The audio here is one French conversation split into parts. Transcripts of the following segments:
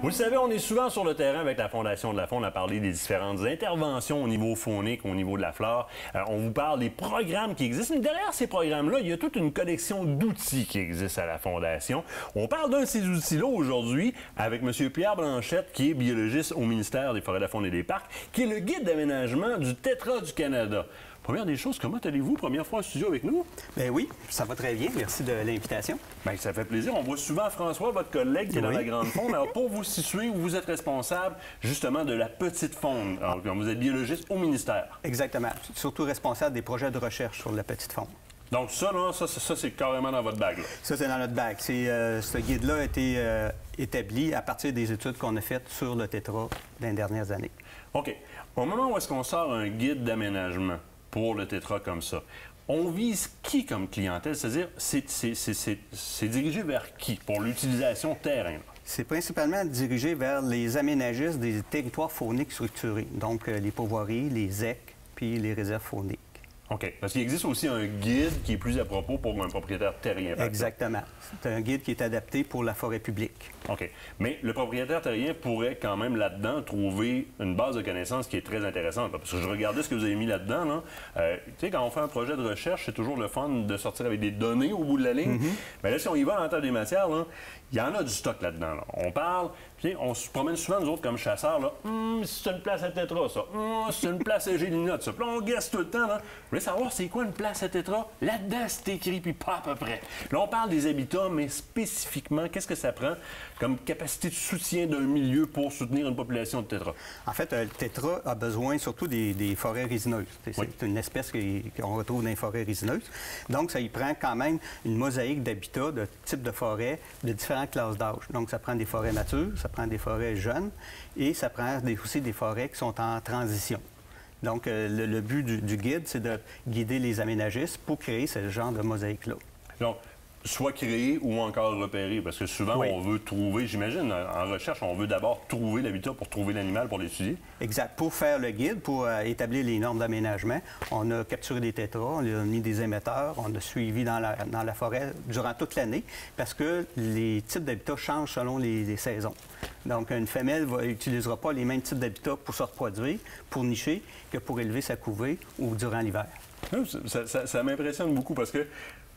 Vous le savez, on est souvent sur le terrain avec la Fondation de la Faune à parler des différentes interventions au niveau faunique, au niveau de la flore. On vous parle des programmes qui existent. Mais derrière ces programmes-là, il y a toute une collection d'outils qui existent à la Fondation. On parle d'un de ces outils-là aujourd'hui avec M. Pierre Blanchette, qui est biologiste au ministère des Forêts, de la Faune et des Parcs, qui est le guide d'aménagement du Tétras du Canada. Première des choses, comment allez-vous? Première fois en studio avec nous? Bien oui, ça va très bien. Merci de l'invitation. Bien, ça fait plaisir. On voit souvent François, votre collègue, qui est dans la Grande Faune. Alors, pour vous situer, vous êtes responsable, justement, de la petite faune. Alors, vous êtes biologiste au ministère. Exactement. Surtout responsable des projets de recherche sur la petite faune. Donc, ça, là, ça c'est carrément dans votre bague, là. Ça, c'est dans notre bague. Ce guide-là a été établi à partir des études qu'on a faites sur le tétras dans les dernières années. OK. Au moment où est-ce qu'on sort un guide d'aménagement pour le tétras comme ça, on vise qui comme clientèle? C'est-à-dire, c'est dirigé vers qui pour l'utilisation terrain? C'est principalement dirigé vers les aménagistes des territoires fauniques structurés, donc les pourvoiries, les ZEC, puis les réserves fauniques. OK. Parce qu'il existe aussi un guide qui est plus à propos pour un propriétaire terrien. Exactement. C'est un guide qui est adapté pour la forêt publique. OK. Mais le propriétaire terrien pourrait quand même là-dedans trouver une base de connaissances qui est très intéressante. Parce que je regardais ce que vous avez mis là-dedans. Là. Tu sais, quand on fait un projet de recherche, c'est toujours le fun de sortir avec des données au bout de la ligne. Mais là, si on y va en termes des matières, là, il y en a du stock là-dedans. Là. On parle, on se promène souvent, nous autres, comme chasseurs, là. C'est une place à tétras, ça. C'est une place à gélinote, ça. Puis là, on guesse tout le temps, là. Vous voulez savoir c'est quoi une place à tétras? Là-dedans, c'est écrit, puis pas à peu près. Là, on parle des habitats, mais spécifiquement, qu'est-ce que ça prend comme capacité de soutien d'un milieu pour soutenir une population de tétras? En fait, le tétras a besoin surtout des forêts résineuses. C'est une espèce qu'on retrouve dans les forêts résineuses. Donc, ça y prend quand même une mosaïque d'habitats, de types de forêts, de différentes classes d'âge. Donc, ça prend des forêts matures, ça prend des forêts jeunes et ça prend aussi des forêts qui sont en transition. Donc, le but du guide, c'est de guider les aménagistes pour créer ce genre de mosaïque-là. Donc, soit créer ou encore repérer, parce que souvent, on veut trouver, j'imagine, en recherche, on veut d'abord trouver l'habitat pour trouver l'animal, pour l'étudier. Exact. Pour faire le guide, pour établir les normes d'aménagement, on a capturé des tétras, on a mis des émetteurs, on a suivi dans la forêt durant toute l'année, parce que les types d'habitats changent selon les saisons. Donc, une femelle n'utilisera pas les mêmes types d'habitats pour se reproduire, pour nicher, que pour élever sa couvée ou durant l'hiver. Ça m'impressionne beaucoup parce que,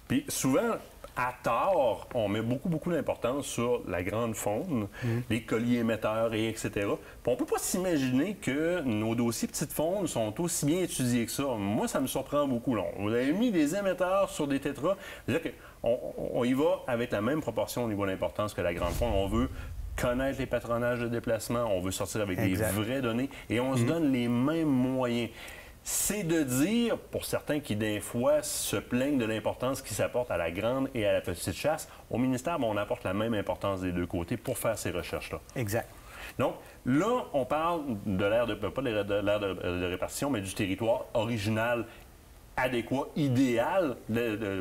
puis souvent, à tort, on met beaucoup d'importance sur la grande faune, les colliers émetteurs, etc. Puis on ne peut pas s'imaginer que nos dossiers petite faune sont aussi bien étudiés que ça. Moi, ça me surprend beaucoup. Là. Vous avez mis des émetteurs sur des tétras. C'est-à-dire qu'on y va avec la même proportion au niveau de l'importance que la grande faune. On veut connaître les patronages de déplacement, on veut sortir avec des vraies données et on se donne les mêmes moyens. C'est de dire, pour certains qui, des fois, se plaignent de l'importance qui s'apporte à la grande et à la petite chasse, au ministère, on apporte la même importance des deux côtés pour faire ces recherches-là. Exact. Donc, là, on parle de l'aire de, pas de l'aire de répartition, mais du territoire original, adéquat, idéal,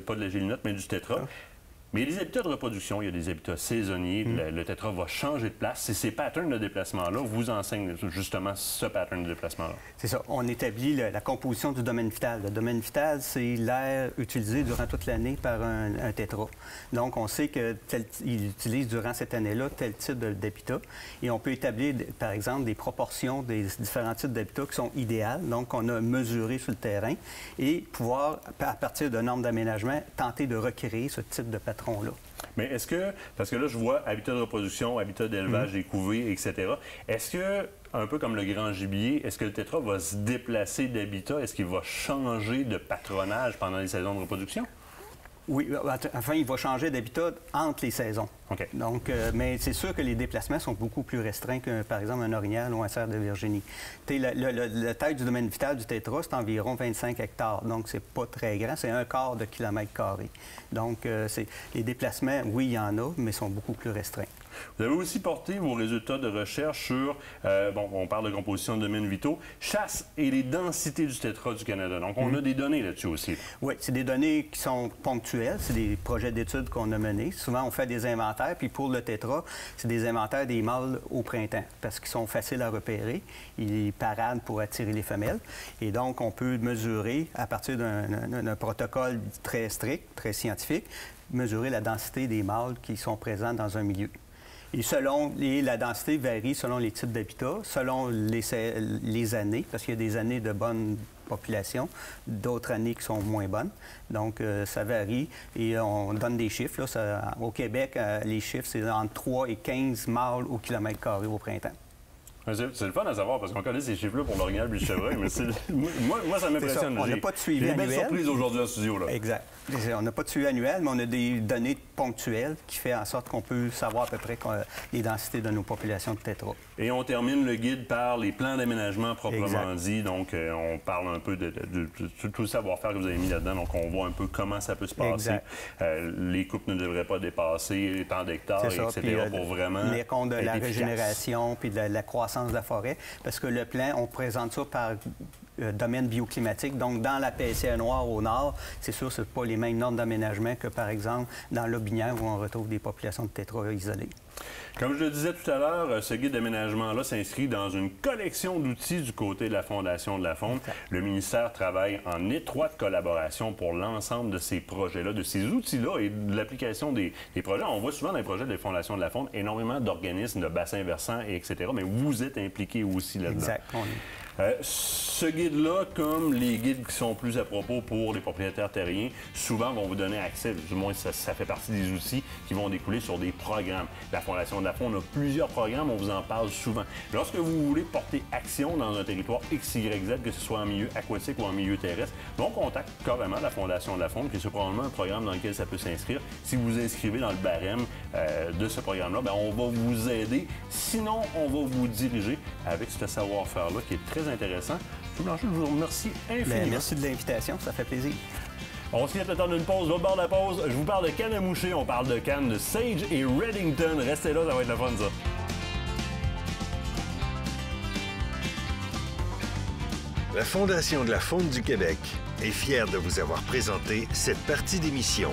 pas de la gélinote, mais du tétras. Mais il y a des habitats de reproduction, il y a des habitats saisonniers, le tétras va changer de place. C'est ces patterns de déplacement-là vous enseignent justement ce pattern de déplacement-là. C'est ça. On établit la composition du domaine vital. Le domaine vital, c'est l'aire utilisée durant toute l'année par un tétras. Donc, on sait qu'il utilise durant cette année-là tel type d'habitat. Et on peut établir, par exemple, des proportions des différents types d'habitats qui sont idéales. Donc, on a mesuré sur le terrain et pouvoir, à partir de normes d'aménagement, tenter de recréer ce type de patron. Là. Mais est-ce que, parce que là, je vois habitat de reproduction, habitat d'élevage des couvées, etc. Est-ce que, un peu comme le grand gibier, est-ce que le tétras va se déplacer d'habitat? Est-ce qu'il va changer de patronage pendant les saisons de reproduction? Oui, enfin, il va changer d'habitat entre les saisons. OK. Donc, mais c'est sûr que les déplacements sont beaucoup plus restreints que, par exemple, un orignal ou un cerf de Virginie. La taille du domaine vital du tétras, c'est environ 25 hectares. Donc, c'est pas très grand. C'est un quart de kilomètre carré. Donc, les déplacements, oui, il y en a, mais sont beaucoup plus restreints. Vous avez aussi porté vos résultats de recherche sur, on parle de composition de domaines vitaux, chasse et les densités du tétras du Canada. Donc, on a des données là-dessus aussi. Oui, c'est des données qui sont ponctuelles. C'est des projets d'études qu'on a menés. Souvent, on fait des inventaires. Puis pour le tétras, c'est des inventaires des mâles au printemps parce qu'ils sont faciles à repérer. Ils paradent pour attirer les femelles. Et donc, on peut mesurer, à partir d'un protocole très strict, très scientifique, mesurer la densité des mâles qui sont présents dans un milieu. Et la densité varie selon les types d'habitats, selon les années, parce qu'il y a des années de bonne population, d'autres années qui sont moins bonnes. Donc, ça varie et on donne des chiffres. Là, au Québec, les chiffres, c'est entre 3 et 15 mâles au kilomètre carré au printemps. C'est le fun à savoir parce qu'on connaît ces chiffres-là pour l'orignal et le chevreuil, mais moi, ça m'impressionne. On n'a pas de suivi annuel. J'ai une belle surprise aujourd'hui en studio. Là. Exact. On n'a pas de suivi annuel, mais on a des données ponctuelles qui font en sorte qu'on peut savoir à peu près les densités de nos populations de tétras. Et on termine le guide par les plans d'aménagement proprement dit. Donc, on parle un peu de tout le savoir-faire que vous avez mis là-dedans. Donc, on voit un peu comment ça peut se passer. Les coupes ne devraient pas dépasser tant d'hectares, etc. pour vraiment les comptes de la régénération puis de la croissance de la forêt, parce que le plan, on présente ça par domaine bioclimatique. Donc, dans la PCA noire au nord, c'est sûr que ce n'est pas les mêmes normes d'aménagement que, par exemple, dans l'Aubinière où on retrouve des populations de tétras isolées. Comme je le disais tout à l'heure, ce guide d'aménagement-là s'inscrit dans une collection d'outils du côté de la Fondation de la Faune. Le ministère travaille en étroite collaboration pour l'ensemble de ces projets-là, de ces outils-là et de l'application des projets. On voit souvent dans les projets de la Fondation de la Faune énormément d'organismes, de bassins versants, etc. Mais vous êtes impliqués aussi là-dedans. Exact. Ce guide-là, comme les guides qui sont plus à propos pour les propriétaires terriens, souvent vont vous donner accès, du moins ça fait partie des outils qui vont découler sur des programmes. La Fondation de la Faune a plusieurs programmes, on vous en parle souvent. Lorsque vous voulez porter action dans un territoire XYZ, que ce soit en milieu aquatique ou en milieu terrestre, on contacte carrément la Fondation de la Faune, qui est probablement un programme dans lequel ça peut s'inscrire. Si vous inscrivez dans le barème de ce programme-là, on va vous aider. Sinon, on va vous diriger avec ce savoir-faire-là qui est très intéressant. M. Blanchet, je vous remercie infiniment. Merci de l'invitation, ça fait plaisir. On se quitte le temps d'une pause. L'autre bord de la pause, je vous parle de canne à moucher, on parle de canne de Sage et Redington. Restez là, ça va être le fun, ça. La Fondation de la Faune du Québec est fière de vous avoir présenté cette partie d'émission.